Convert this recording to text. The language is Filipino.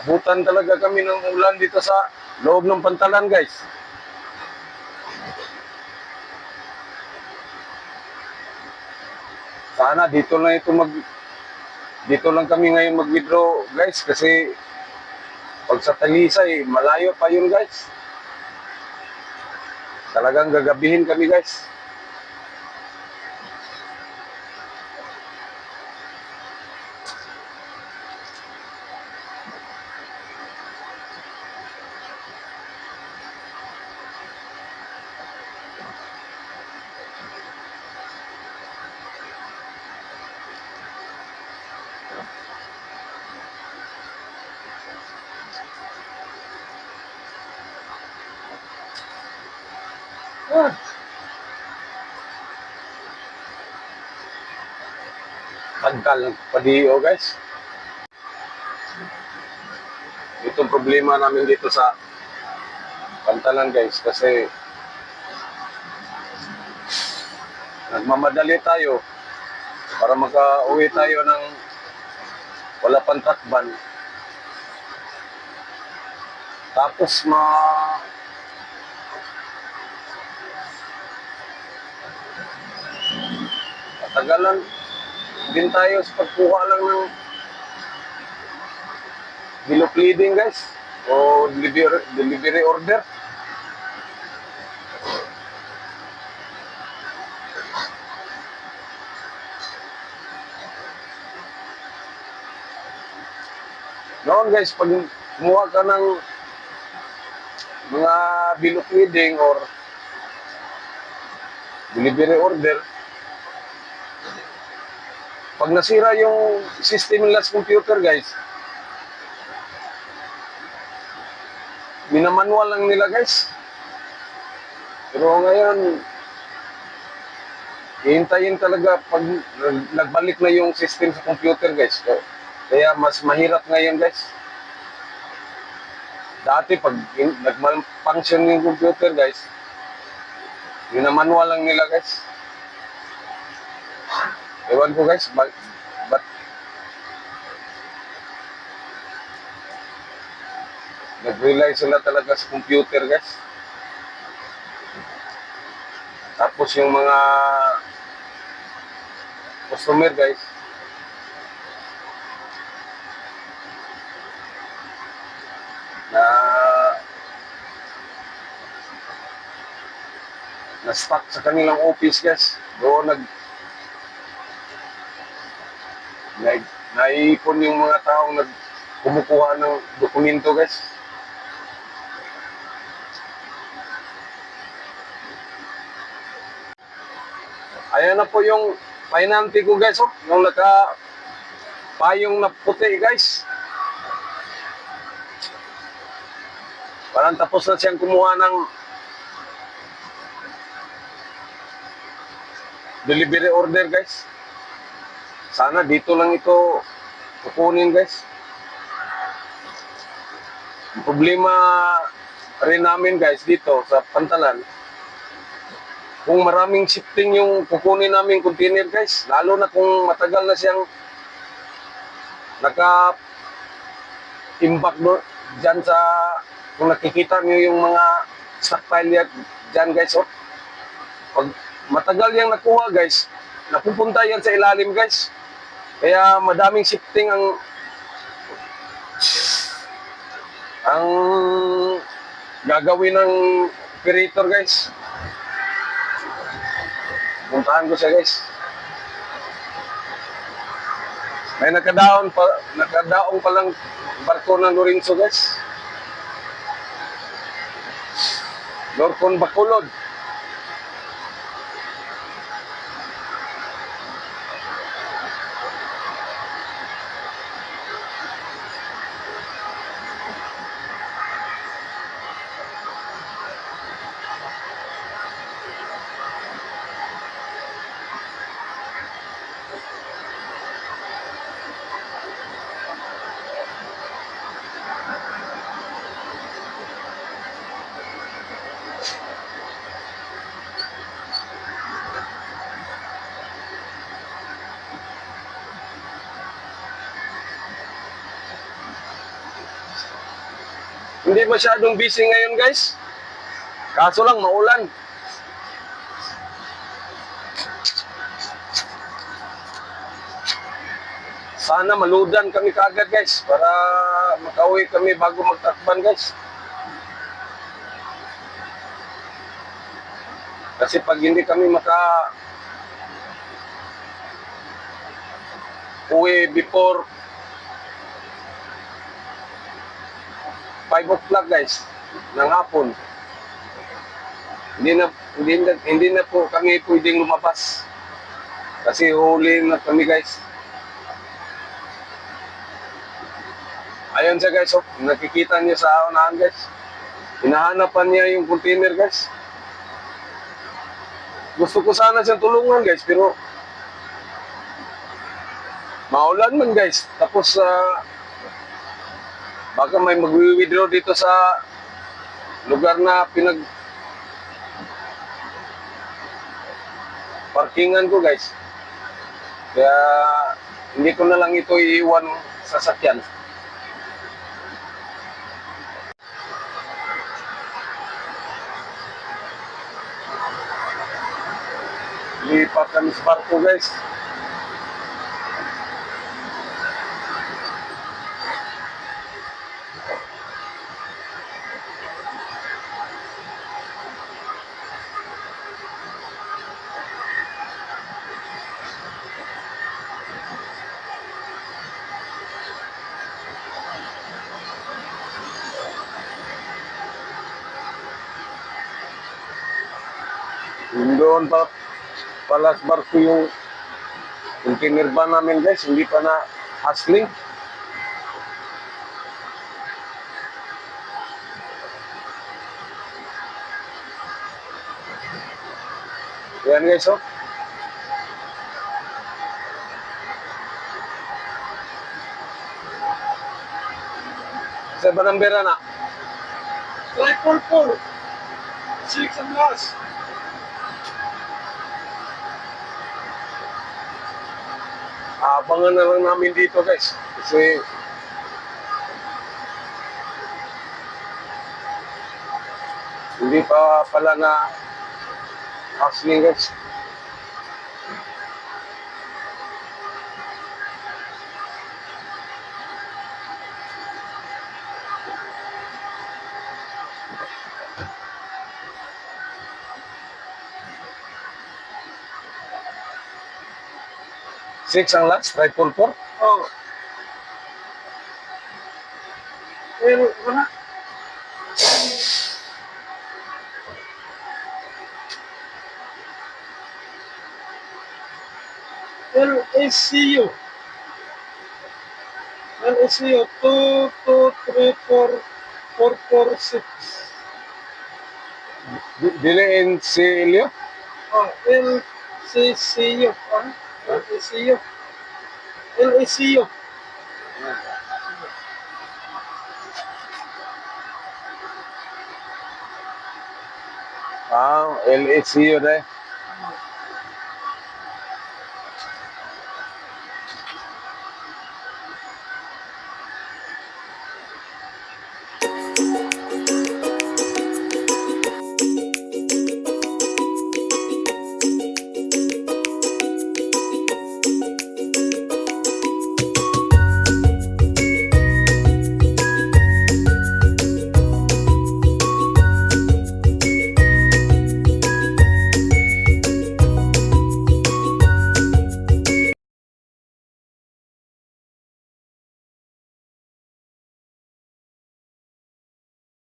Abutan talaga kami ng ulan dito sa loob ng pantalan, guys. Sana dito lang kami ngayon mag-withdraw, guys, kasi pag sa Talisay, malayo pa yun, guys. Talagang gagabihin kami, guys. Tagkal padiyo, guys. Itong problema namin dito sa pantalan, guys, kasi nagmamadali tayo para makauwi tayo ng wala pang takban. Tapos matagalan din tayo sa pagkuha lang ng bill of lading, guys, o delivery order. Noon, guys, pag kumuha ka ng mga bill of lading or delivery order, pag nasira yung system nila sa computer, guys, minamanual lang nila, guys. Pero ngayon, hihintayin talaga pag nagbalik na yung system sa computer, guys. Kaya mas mahirap ngayon, guys. Dati pag nag-malfunction yung computer, guys, minamanual lang nila, guys. Ewan ko, guys, but nag-rely sila talaga sa computer, guys. Tapos yung mga customer, guys, na stuck sa kanilang office, guys. Doon naiipon yung mga taong kumukuha ng dokumento, guys. Ayan na po yung pahinanti ko, guys, oh. Yung payong na puti, guys. Parang tapos na siyang kumuha ng delivery order, guys. Sana dito lang ito kukunin, guys. Ang problema rin namin, guys, dito sa pantalan, kung maraming shifting yung kukunin namin container, guys, lalo na kung matagal na siyang naka-imbak dyan sa, kung nakikita nyo yung mga stockpile dyan, guys, oh. Pag matagal yung nakuha, guys, napupunta yan sa ilalim, guys. Kaya madaming shifting ang gagawin ng operator, guys. Puntahan ko siya, guys. May nakadaong pa lang barko ng Lorenzo, guys. Lorcon Bacolod. hindi masyadong busy ngayon guys. Kaso lang maulan. Sana maludan kami kaagad guys para makauwi kami bago magtakban guys. Kasi pag hindi kami uwi before 5 o'clock guys ng hapon, hindi na po kami pwedeng lumabas. Kasi huli na kami guys. Ayun siya guys, oh, nakikita niyo sa unahan guys. Hinahanapan niya yung container guys. Gusto ko sana siyang tulungan guys, pero maulan man guys. Tapos baka may mag-withdraw dito sa lugar na parkingan ko guys. Kaya hindi ko na lang ito iiwan sa sasakyan. Lipat kami sa barko guys. Doon pala sa barko yung container van namin guys, hindi pa na hustling. Yan guys, oh. Sa Banambera na. 344. 6 ang last. Abangan na lang namin dito guys. Kasi hindi pa pala na hustling guys. Six ang last, 344. Oh. Pero wala. LSCU. LSCU 2234446. Dili in Silio? Oh, LCCU. LSCU. LSCU. LSCU deh.